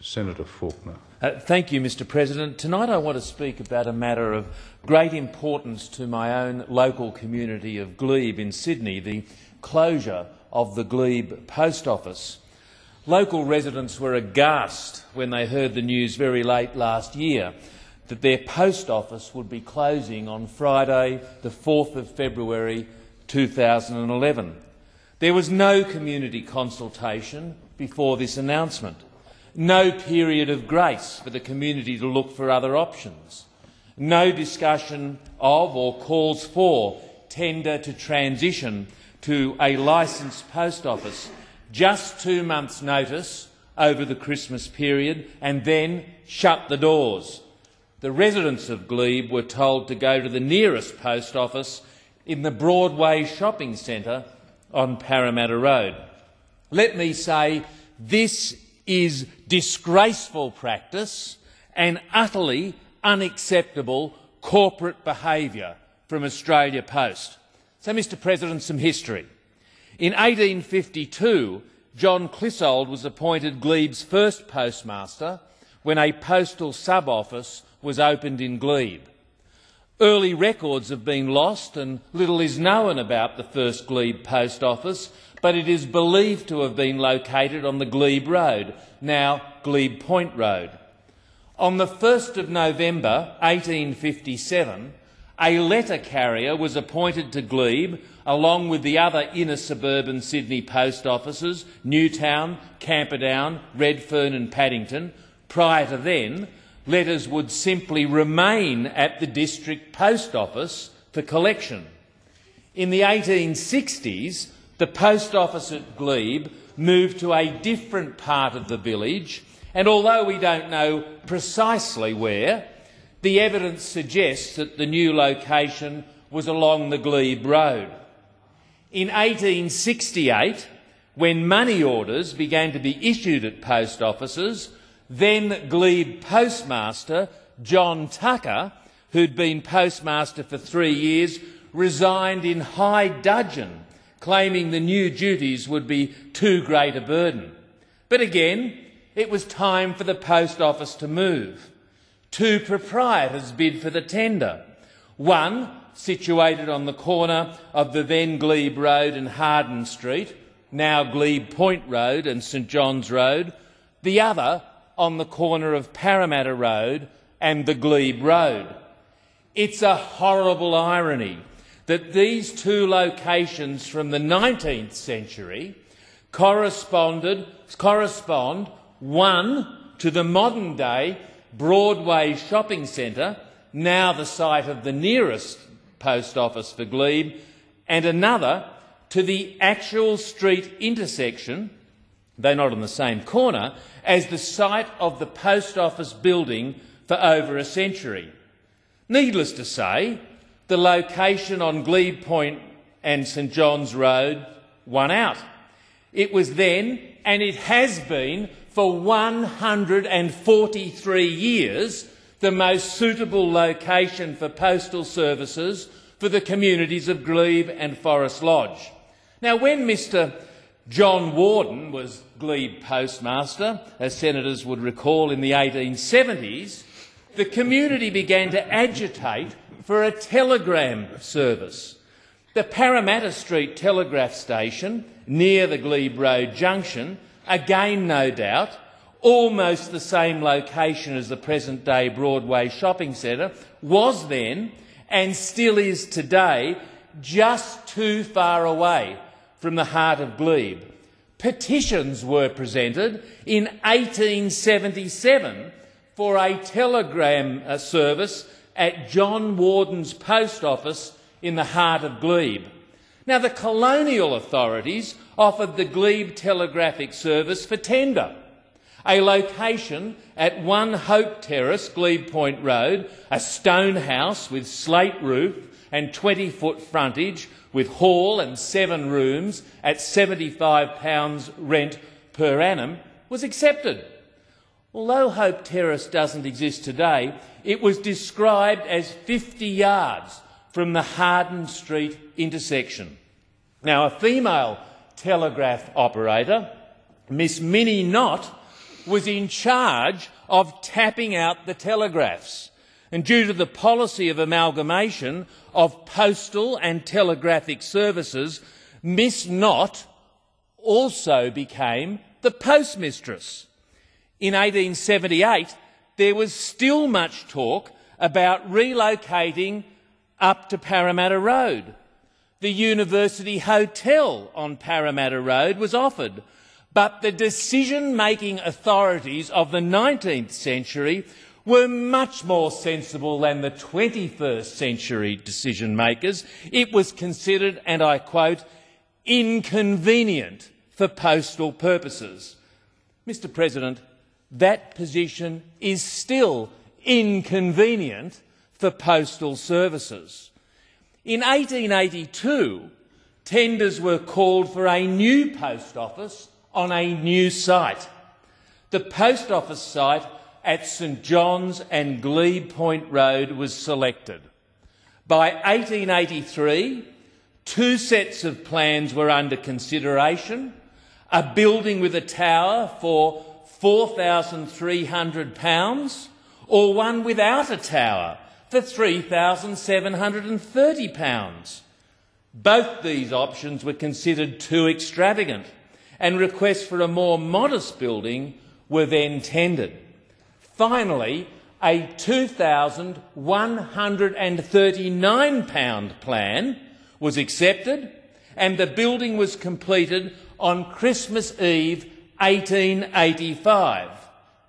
Senator Faulkner. Thank you, Mr President. Tonight I want to speak about a matter of great importance to my own local community of Glebe in Sydney, the closure of the Glebe Post Office. Local residents were aghast when they heard the news very late last year that their post office would be closing on Friday, the 4th of February 2011. There was no community consultation before this announcement, no period of grace for the community to look for other options, no discussion of or calls for tender to transition to a licensed post office, just 2 months' notice over the Christmas period, and then shut the doors. The residents of Glebe were told to go to the nearest post office in the Broadway shopping centre on Parramatta Road. Let me say, this is disgraceful practice and utterly unacceptable corporate behaviour from Australia Post. So, Mr President, some history. In 1852, John Clissold was appointed Glebe's first postmaster when a postal sub-office was opened in Glebe. Early records have been lost and little is known about the first Glebe post office, but it is believed to have been located on the Glebe Road, now Glebe Point Road. On the 1st of November 1857, a letter carrier was appointed to Glebe along with the other inner suburban Sydney post offices, Newtown, Camperdown, Redfern and Paddington. Prior to then, letters would simply remain at the district post office for collection. In the 1860s, the post office at Glebe moved to a different part of the village, and although we don't know precisely where, the evidence suggests that the new location was along the Glebe Road. In 1868, when money orders began to be issued at post offices, then Glebe postmaster John Tucker, who'd been postmaster for 3 years, resigned in high dudgeon, claiming the new duties would be too great a burden. But again, it was time for the post office to move. 2 proprietors bid for the tender. One, situated on the corner of the then Glebe Road and Harden Street, now Glebe Point Road and St John's Road. The other on the corner of Parramatta Road and the Glebe Road. It's a horrible irony that these 2 locations from the 19th century correspond, one to the modern-day Broadway shopping centre, now the site of the nearest post office for Glebe, and another to the actual street intersection, though not on the same corner, as the site of the post office building for over a century. Needless to say, the location on Glebe Point and St John's Road won out. It was then, and it has been for 143 years, the most suitable location for postal services for the communities of Glebe and Forest Lodge. Now, when Mr John Warden was Glebe postmaster, as senators would recall, in the 1870s, the community began to agitate for a telegram service. The Parramatta Street telegraph station, near the Glebe Road junction, again no doubt, almost the same location as the present-day Broadway shopping centre, was then, and still is today, just too far away from the heart of Glebe. Petitions were presented in 1877 for a telegram service at John Warden's post office in the heart of Glebe. Now, the colonial authorities offered the Glebe telegraphic service for tender. A location at 1 Hope Terrace, Glebe Point Road, a stone house with slate roof and 20-foot frontage with hall and 7 rooms at £75 rent per annum, was accepted. Although Hope Terrace doesn't exist today, it was described as 50 yards from the Harden Street intersection. Now, a female telegraph operator, Miss Minnie Knott, was in charge of tapping out the telegraphs. And due to the policy of amalgamation of postal and telegraphic services, Miss Knott also became the postmistress. In 1878, there was still much talk about relocating up to Parramatta Road. The University Hotel on Parramatta Road was offered, but the decision-making authorities of the 19th century were much more sensible than the 21st century decision-makers. It was considered, and I quote, inconvenient for postal purposes. Mr. President, that position is still inconvenient for postal services. In 1882, tenders were called for a new post office on a new site. The post office site at St John's and Glebe Point Road was selected. By 1883, two sets of plans were under consideration: a building with a tower for £4,300 or one without a tower for £3,730. Both these options were considered too extravagant, and requests for a more modest building were then tendered. Finally, a £2,139 plan was accepted, and the building was completed on Christmas Eve 1885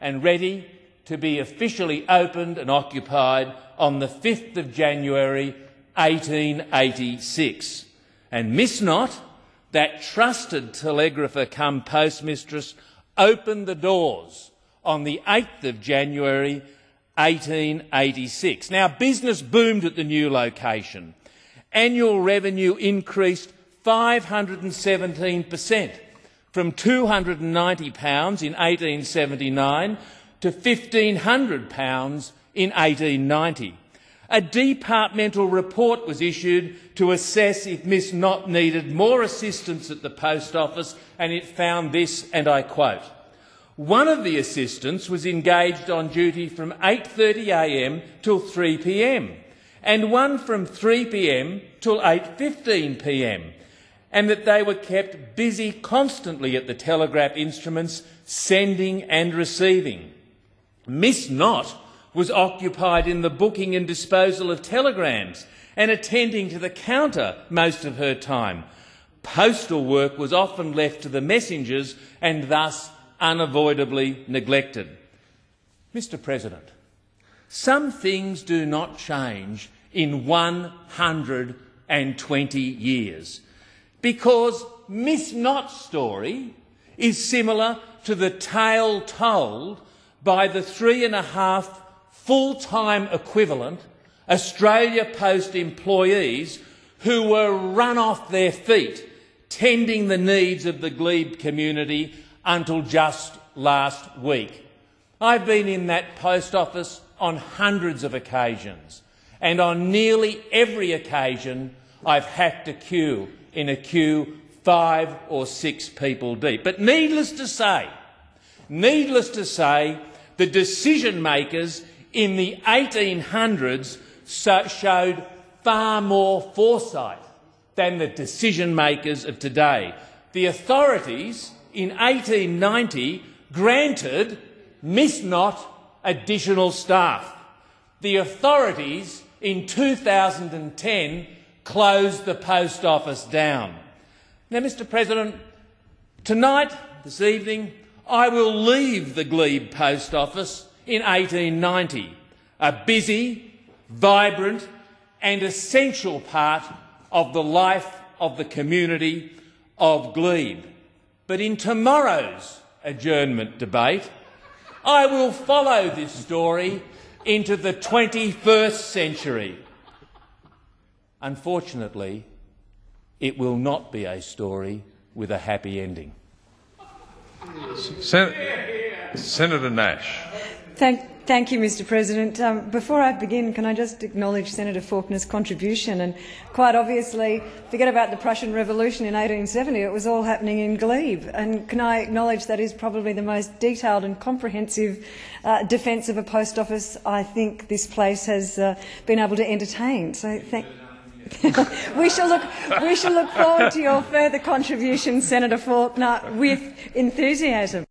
and ready to be officially opened and occupied on the 5th of January 1886. And Miss Knott, that trusted telegrapher cum postmistress, opened the doors on the 8th of January 1886. Now, business boomed at the new location. Annual revenue increased 517%, from £290 in 1879 to £1,500 in 1890. A departmental report was issued to assess if Miss Knott needed more assistance at the post office, and it found this, and I quote, "One of the assistants was engaged on duty from 8:30 a.m. till 3 p.m, and one from 3 p.m. till 8:15 p.m, and that they were kept busy constantly at the telegraph instruments, sending and receiving. Miss Knott was occupied in the booking and disposal of telegrams and attending to the counter most of her time. Postal work was often left to the messengers and thus unavoidably neglected." Mr. President, some things do not change in 120 years, because Miss Knott's story is similar to the tale told by the 3.5 full-time equivalent Australia Post employees who were run off their feet tending the needs of the Glebe community until just last week. I've been in that post office on hundreds of occasions, and on nearly every occasion I've had to queue in a queue 5 or 6 people deep. But needless to say, the decision-makers in the 1800s showed far more foresight than the decision-makers of today. The authorities in 1890 granted Miss Knott additional staff. The authorities in 2010 closed the post office down. Now, Mr. President, tonight, this evening, I will leave the Glebe post office in 1890, a busy, vibrant and essential part of the life of the community of Glebe. But in tomorrow's adjournment debate, I will follow this story into the 21st century. Unfortunately, it will not be a story with a happy ending. Senator Nash. Thank Thank you, Mr President. Before I begin, can I just acknowledge Senator Faulkner's contribution? And quite obviously, forget about the Prussian Revolution in 1870, it was all happening in Glebe. And can I acknowledge that is probably the most detailed and comprehensive defence of a post office I think this place has been able to entertain. So thank we shall look forward to your further contributions, Senator Faulkner, with enthusiasm.